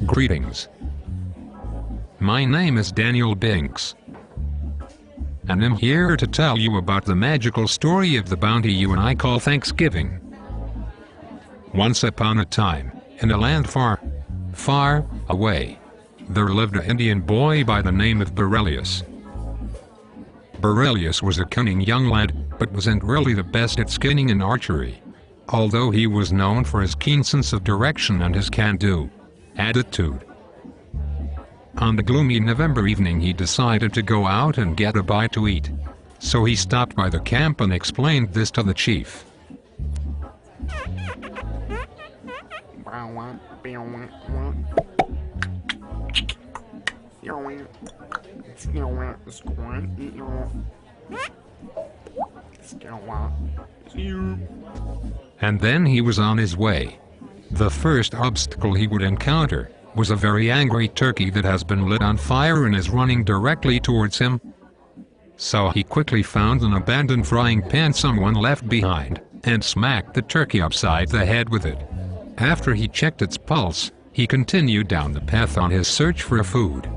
Greetings. My name is Daniel Binks, and I'm here to tell you about the magical story of the bounty you and I call Thanksgiving. Once upon a time, in a land far, far away, there lived an Indian boy by the name of Borelius. Borelius was a cunning young lad, but wasn't really the best at skinning and archery, although he was known for his keen sense of direction and his can-do attitude. On the gloomy November evening he decided to go out and get a bite to eat, so he stopped by the camp and explained this to the chief. And then he was on his way. The first obstacle he would encounter was a very angry turkey that has been lit on fire and is running directly towards him. So he quickly found an abandoned frying pan someone left behind, and smacked the turkey upside the head with it. After he checked its pulse, he continued down the path on his search for food.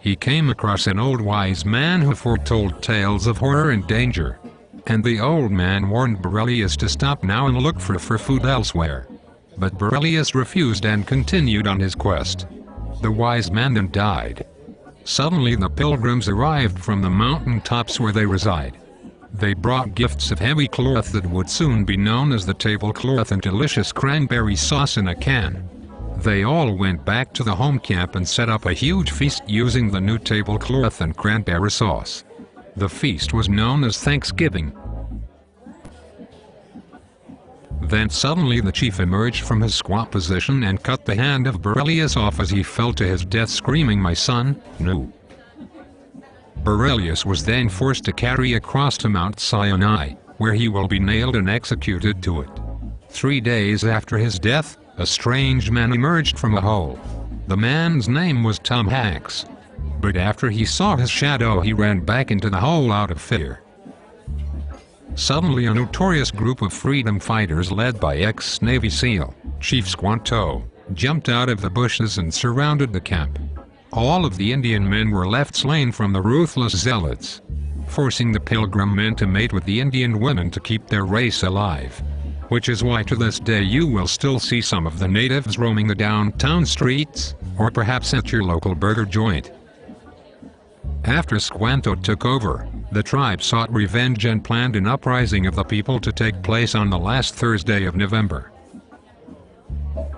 He came across an old wise man who foretold tales of horror and danger, and the old man warned Borelius to stop now and look for food elsewhere. But Borelius refused and continued on his quest. The wise man then died. Suddenly the pilgrims arrived from the mountain tops where they reside. They brought gifts of heavy cloth that would soon be known as the tablecloth and delicious cranberry sauce in a can. They all went back to the home camp and set up a huge feast using the new tablecloth and cranberry sauce. The feast was known as Thanksgiving. Then suddenly the chief emerged from his squat position and cut the hand of Borelius off as he fell to his death, screaming, "My son, no!" Borelius was then forced to carry a cross to Mount Sinai, where he will be nailed and executed to it. 3 days after his death, a strange man emerged from a hole. The man's name was Tom Hanks. But after he saw his shadow, he ran back into the hole out of fear. Suddenly a notorious group of freedom fighters led by ex-Navy SEAL Chief Squanto jumped out of the bushes and surrounded the camp. All of the Indian men were left slain from the ruthless zealots, forcing the pilgrim men to mate with the Indian women to keep their race alive. Which is why to this day you will still see some of the natives roaming the downtown streets, or perhaps at your local burger joint. After Squanto took over, the tribe sought revenge and planned an uprising of the people to take place on the last Thursday of November.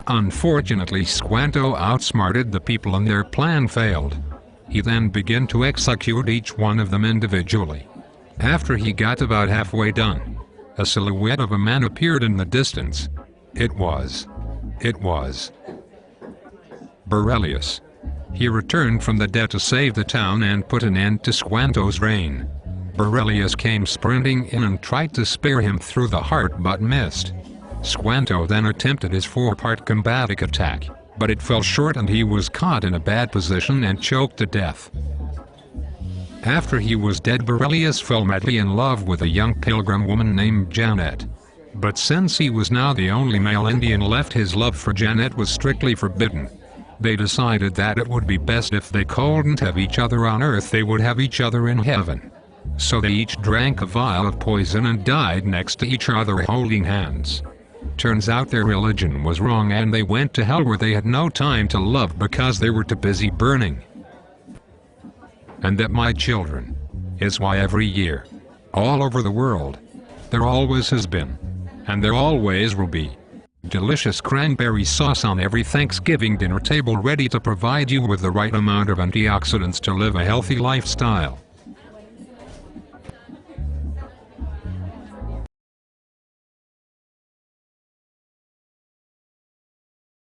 Unfortunately, Squanto outsmarted the people and their plan failed. He then began to execute each one of them individually. After he got about halfway done, a silhouette of a man appeared in the distance. It was Borelius. He returned from the dead to save the town and put an end to Squanto's reign. Borelius came sprinting in and tried to spear him through the heart but missed. Squanto then attempted his 4-part combatic attack, but it fell short and he was caught in a bad position and choked to death. After he was dead, Borelius fell madly in love with a young pilgrim woman named Janet. But since he was now the only male Indian left, his love for Janet was strictly forbidden. They decided that it would be best if they couldn't have each other on earth, they would have each other in heaven. So they each drank a vial of poison and died next to each other holding hands. Turns out their religion was wrong and they went to hell, where they had no time to love because they were too busy burning. And that, my children, is why every year, all over the world, there always has been, and there always will be, delicious cranberry sauce on every Thanksgiving dinner table, ready to provide you with the right amount of antioxidants to live a healthy lifestyle.